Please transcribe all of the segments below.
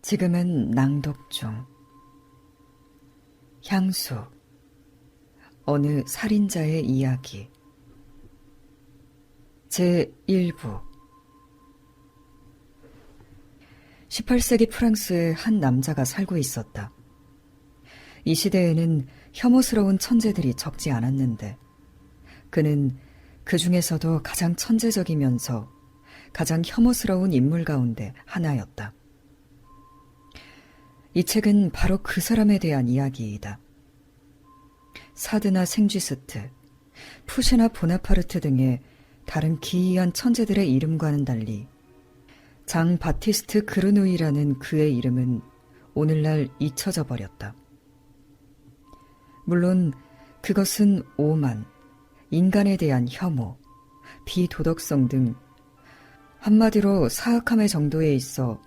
지금은 낭독 중. 향수. 어느 살인자의 이야기. 제1부. 18세기 프랑스에 한 남자가 살고 있었다. 이 시대에는 혐오스러운 천재들이 적지 않았는데 그는 그 중에서도 가장 천재적이면서 가장 혐오스러운 인물 가운데 하나였다. 이 책은 바로 그 사람에 대한 이야기이다. 사드나 생쥐스트, 푸시나 보나파르트 등의 다른 기이한 천재들의 이름과는 달리 장 바티스트 그르누이라는 그의 이름은 오늘날 잊혀져 버렸다. 물론 그것은 오만, 인간에 대한 혐오, 비도덕성 등 한마디로 사악함의 정도에 있어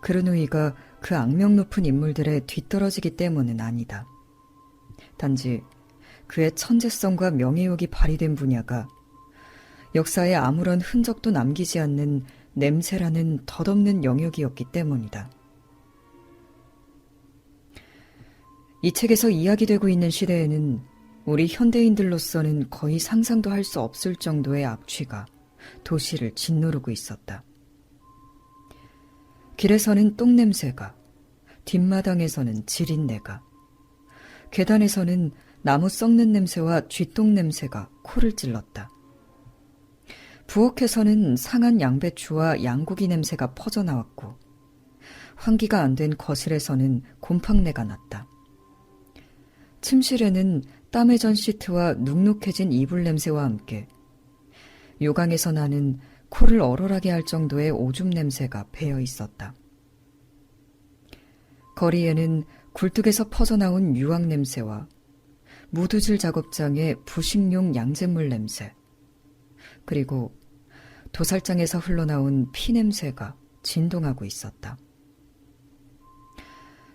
그르누이가 그 악명 높은 인물들에 뒤떨어지기 때문은 아니다. 단지 그의 천재성과 명예욕이 발휘된 분야가 역사에 아무런 흔적도 남기지 않는 냄새라는 덧없는 영역이었기 때문이다. 이 책에서 이야기되고 있는 시대에는 우리 현대인들로서는 거의 상상도 할 수 없을 정도의 악취가 도시를 짓누르고 있었다. 길에서는 똥냄새가, 뒷마당에서는 지린내가, 계단에서는 나무 썩는 냄새와 쥐똥 냄새가 코를 찔렀다. 부엌에서는 상한 양배추와 양고기 냄새가 퍼져나왔고 환기가 안 된 거실에서는 곰팡내가 났다. 침실에는 땀에 전 시트와 눅눅해진 이불 냄새와 함께 요강에서 나는 코를 얼얼하게 할 정도의 오줌 냄새가 배어 있었다. 거리에는 굴뚝에서 퍼져나온 유황 냄새와 무드질 작업장의 부식용 양잿물 냄새, 그리고 도살장에서 흘러나온 피 냄새가 진동하고 있었다.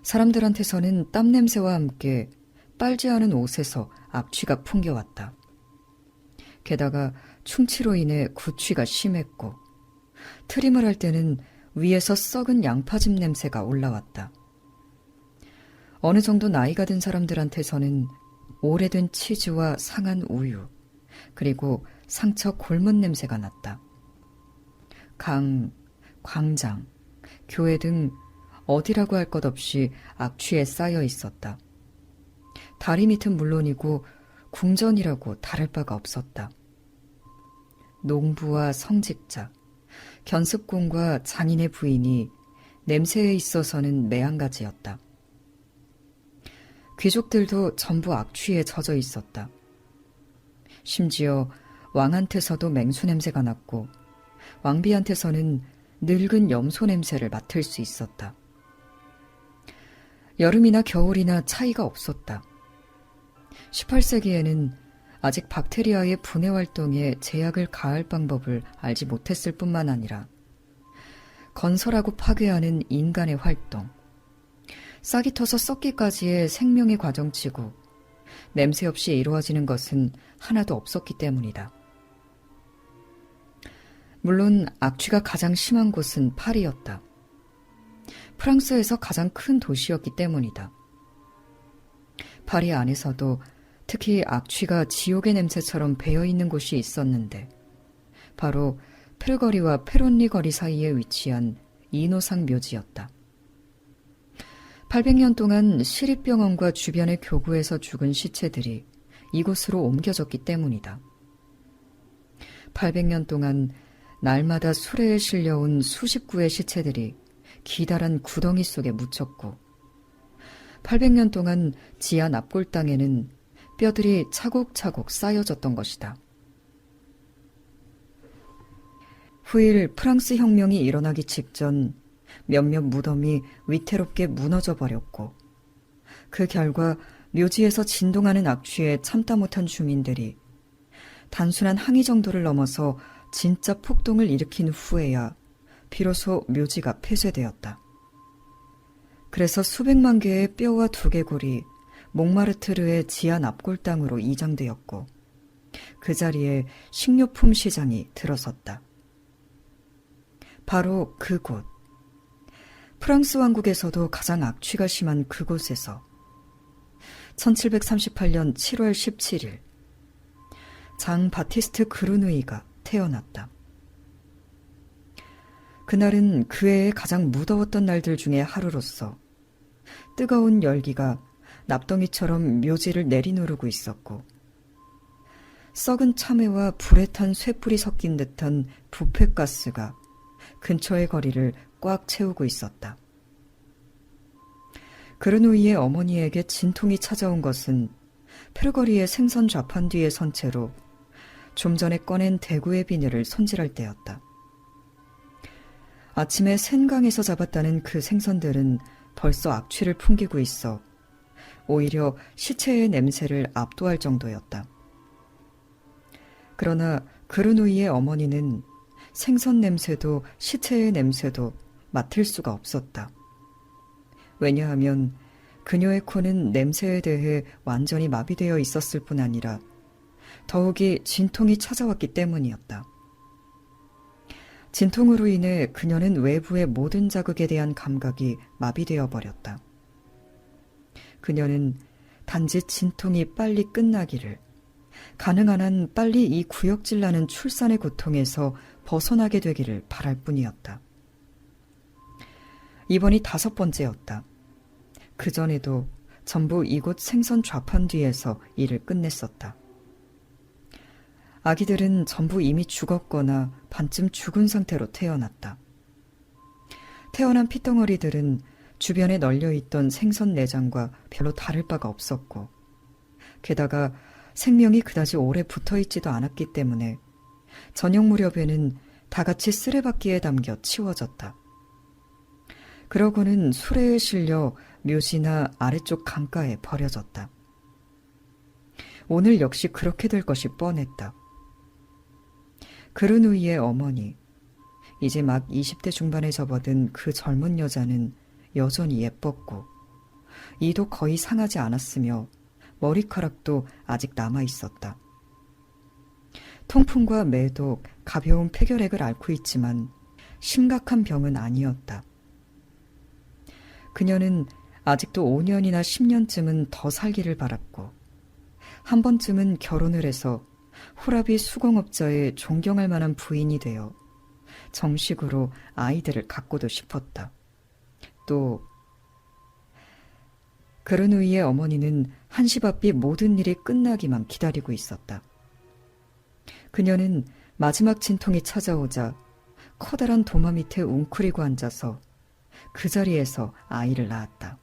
사람들한테서는 땀 냄새와 함께 빨지 않은 옷에서 악취가 풍겨왔다. 게다가 충치로 인해 구취가 심했고 트림을 할 때는 위에서 썩은 양파즙 냄새가 올라왔다. 어느 정도 나이가 든 사람들한테서는 오래된 치즈와 상한 우유, 그리고 상처 골문 냄새가 났다. 강, 광장, 교회 등 어디라고 할 것 없이 악취에 쌓여 있었다. 다리 밑은 물론이고 궁전이라고 다를 바가 없었다. 농부와 성직자, 견습공과 장인의 부인이 냄새에 있어서는 매한가지였다. 귀족들도 전부 악취에 젖어 있었다. 심지어 왕한테서도 맹수 냄새가 났고 왕비한테서는 늙은 염소 냄새를 맡을 수 있었다. 여름이나 겨울이나 차이가 없었다. 18세기에는 아직 박테리아의 분해 활동에 제약을 가할 방법을 알지 못했을 뿐만 아니라 건설하고 파괴하는 인간의 활동, 싹이 터서 썩기까지의 생명의 과정치고 냄새 없이 이루어지는 것은 하나도 없었기 때문이다. 물론 악취가 가장 심한 곳은 파리였다. 프랑스에서 가장 큰 도시였기 때문이다. 파리 안에서도 특히 악취가 지옥의 냄새처럼 배어있는 곳이 있었는데 바로 페르거리와 페론리 거리 사이에 위치한 이노상 묘지였다. 800년 동안 시립병원과 주변의 교구에서 죽은 시체들이 이곳으로 옮겨졌기 때문이다. 800년 동안 날마다 수레에 실려온 수십 구의 시체들이 기다란 구덩이 속에 묻혔고 800년 동안 지하 납골 땅에는 뼈들이 차곡차곡 쌓여졌던 것이다. 후일 프랑스 혁명이 일어나기 직전 몇몇 무덤이 위태롭게 무너져 버렸고 그 결과 묘지에서 진동하는 악취에 참다 못한 주민들이 단순한 항의 정도를 넘어서 진짜 폭동을 일으킨 후에야 비로소 묘지가 폐쇄되었다. 그래서 수백만 개의 뼈와 두개골이 몽마르트르의 지하 납골 땅으로 이장되었고 그 자리에 식료품 시장이 들어섰다. 바로 그곳, 프랑스 왕국에서도 가장 악취가 심한 그곳에서 1738년 7월 17일 장 바티스트 그르누이가 태어났다. 그날은 그 해의 가장 무더웠던 날들 중에 하루로서 뜨거운 열기가 납덩이처럼 묘지를 내리누르고 있었고 썩은 참외와 불에 탄 쇠뿔이 섞인 듯한 부패가스가 근처의 거리를 꽉 채우고 있었다. 그르누이의 어머니에게 진통이 찾아온 것은 페르거리의 생선 좌판 뒤에 선 채로 좀 전에 꺼낸 대구의 비늘을 손질할 때였다. 아침에 센강에서 잡았다는 그 생선들은 벌써 악취를 풍기고 있어 오히려 시체의 냄새를 압도할 정도였다. 그러나 그르누이의 어머니는 생선 냄새도 시체의 냄새도 맡을 수가 없었다. 왜냐하면 그녀의 코는 냄새에 대해 완전히 마비되어 있었을 뿐 아니라 더욱이 진통이 찾아왔기 때문이었다. 진통으로 인해 그녀는 외부의 모든 자극에 대한 감각이 마비되어 버렸다. 그녀는 단지 진통이 빨리 끝나기를, 가능한 한 빨리 이 구역질 나는 출산의 고통에서 벗어나게 되기를 바랄 뿐이었다. 이번이 5번째였다. 그전에도 전부 이곳 생선 좌판 뒤에서 일을 끝냈었다. 아기들은 전부 이미 죽었거나 반쯤 죽은 상태로 태어났다. 태어난 핏덩어리들은 주변에 널려있던 생선 내장과 별로 다를 바가 없었고 게다가 생명이 그다지 오래 붙어있지도 않았기 때문에 저녁 무렵에는 다같이 쓰레받기에 담겨 치워졌다. 그러고는 수레에 실려 묘지나 아래쪽 강가에 버려졌다. 오늘 역시 그렇게 될 것이 뻔했다. 그르누이의 어머니, 이제 막 20대 중반에 접어든 그 젊은 여자는 여전히 예뻤고 이도 거의 상하지 않았으며 머리카락도 아직 남아있었다. 통풍과 매독, 가벼운 폐결핵을 앓고 있지만 심각한 병은 아니었다. 그녀는 아직도 5년이나 10년쯤은 더 살기를 바랐고 한 번쯤은 결혼을 해서 호라비 수공업자의 존경할 만한 부인이 되어 정식으로 아이들을 갖고도 싶었다. 또 그르누이의 어머니는 한시바삐 모든 일이 끝나기만 기다리고 있었다. 그녀는 마지막 진통이 찾아오자 커다란 도마 밑에 웅크리고 앉아서 그 자리에서 아이를 낳았다.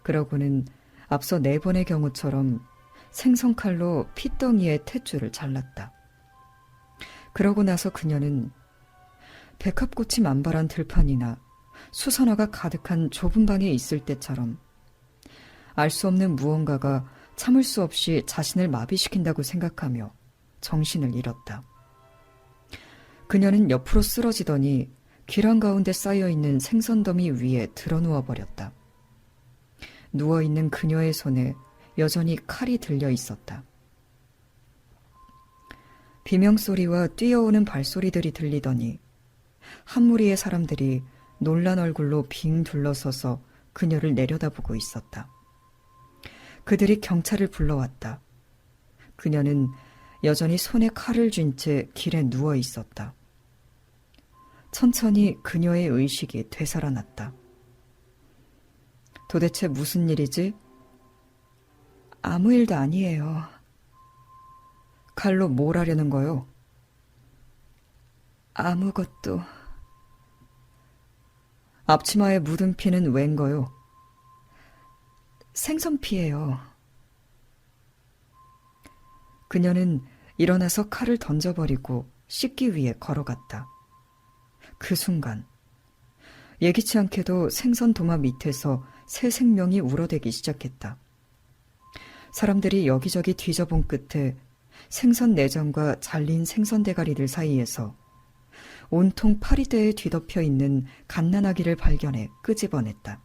그러고는 앞서 4번의 경우처럼 생선칼로 핏덩이의 탯줄을 잘랐다. 그러고 나서 그녀는 백합꽃이 만발한 들판이나 수선화가 가득한 좁은 방에 있을 때처럼 알 수 없는 무언가가 참을 수 없이 자신을 마비시킨다고 생각하며 정신을 잃었다. 그녀는 옆으로 쓰러지더니 길 한가운데 쌓여있는 생선더미 위에 드러누워 버렸다. 누워있는 그녀의 손에 여전히 칼이 들려 있었다. 비명소리와 뛰어오는 발소리들이 들리더니 한 무리의 사람들이 놀란 얼굴로 빙 둘러서서 그녀를 내려다보고 있었다. 그들이 경찰을 불러왔다. 그녀는 여전히 손에 칼을 쥔 채 길에 누워 있었다. 천천히 그녀의 의식이 되살아났다. 도대체 무슨 일이지? 아무 일도 아니에요. 칼로 뭘 하려는 거요? 아무것도. 앞치마에 묻은 피는 웬 거요? 생선피예요. 그녀는 일어나서 칼을 던져버리고 씻기 위해 걸어갔다. 그 순간 예기치 않게도 생선 도마 밑에서 새 생명이 울어대기 시작했다. 사람들이 여기저기 뒤져본 끝에 생선 내장과 잘린 생선 대가리들 사이에서 온통 파리대에 뒤덮여 있는 갓난아기를 발견해 끄집어냈다.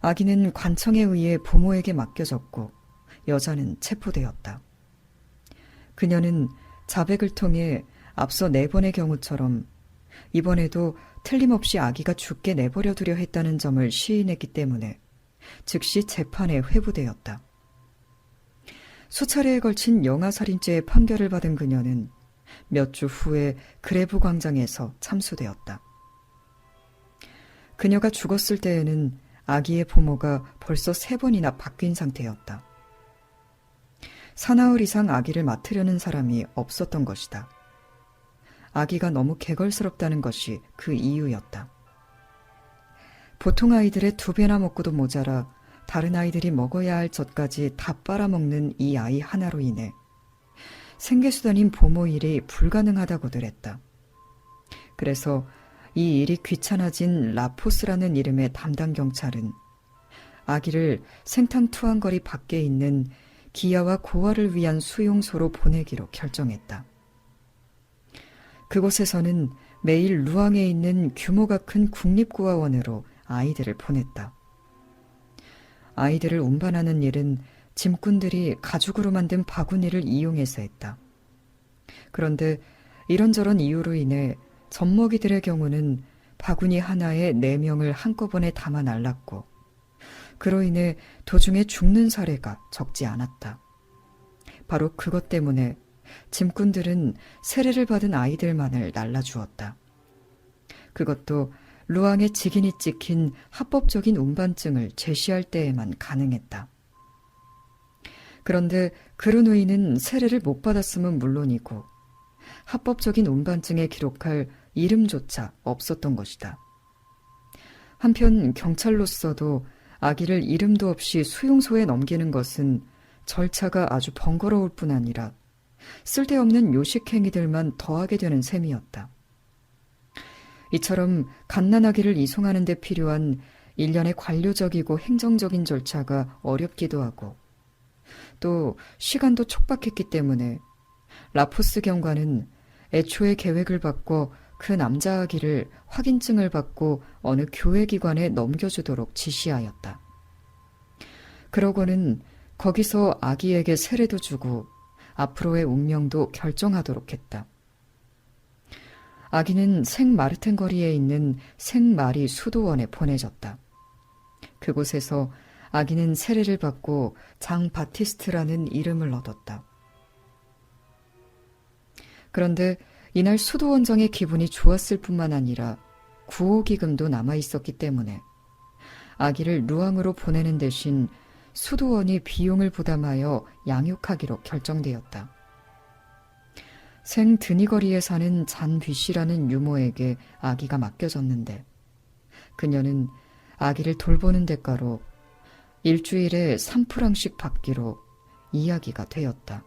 아기는 관청에 의해 부모에게 맡겨졌고 여자는 체포되었다. 그녀는 자백을 통해 앞서 4번의 경우처럼 이번에도 틀림없이 아기가 죽게 내버려 두려 했다는 점을 시인했기 때문에 즉시 재판에 회부되었다. 수차례에 걸친 영아살인죄의 판결을 받은 그녀는 몇 주 후에 그레브 광장에서 참수되었다. 그녀가 죽었을 때에는 아기의 부모가 벌써 3번이나 바뀐 상태였다. 사나흘 이상 아기를 맡으려는 사람이 없었던 것이다. 아기가 너무 개걸스럽다는 것이 그 이유였다. 보통 아이들의 2배나 먹고도 모자라 다른 아이들이 먹어야 할 젖까지 다 빨아먹는 이 아이 하나로 인해 생계수단인 부모 일이 불가능하다고들 했다. 그래서 이 일이 귀찮아진 라포스라는 이름의 담당 경찰은 아기를 생탕투항거리 밖에 있는 기아와 고아를 위한 수용소로 보내기로 결정했다. 그곳에서는 매일 루앙에 있는 규모가 큰 국립고아원으로 아이들을 보냈다. 아이들을 운반하는 일은 짐꾼들이 가죽으로 만든 바구니를 이용해서 했다. 그런데 이런저런 이유로 인해 젖먹이들의 경우는 바구니 하나에 4명을 한꺼번에 담아 날랐고 그로 인해 도중에 죽는 사례가 적지 않았다. 바로 그것 때문에 짐꾼들은 세례를 받은 아이들만을 날라주었다. 그것도 루앙의 직인이 찍힌 합법적인 운반증을 제시할 때에만 가능했다. 그런데 그르누이는 세례를 못 받았음은 물론이고 합법적인 운반증에 기록할 이름조차 없었던 것이다. 한편 경찰로서도 아기를 이름도 없이 수용소에 넘기는 것은 절차가 아주 번거로울 뿐 아니라 쓸데없는 요식행위들만 더하게 되는 셈이었다. 이처럼 갓난아기를 이송하는 데 필요한 일련의 관료적이고 행정적인 절차가 어렵기도 하고 또 시간도 촉박했기 때문에 라포스 경관은 애초에 계획을 바꿔 그 남자 아기를 확인증을 받고 어느 교회기관에 넘겨주도록 지시하였다. 그러고는 거기서 아기에게 세례도 주고 앞으로의 운명도 결정하도록 했다. 아기는 생마르텐 거리에 있는 생마리 수도원에 보내졌다. 그곳에서 아기는 세례를 받고 장 바티스트라는 이름을 얻었다. 그런데 이날 수도원장의 기분이 좋았을 뿐만 아니라 구호기금도 남아있었기 때문에 아기를 루앙으로 보내는 대신 수도원이 비용을 부담하여 양육하기로 결정되었다. 생드니거리에 사는 잔뷔씨라는 유모에게 아기가 맡겨졌는데 그녀는 아기를 돌보는 대가로 일주일에 3프랑씩 받기로 이야기가 되었다.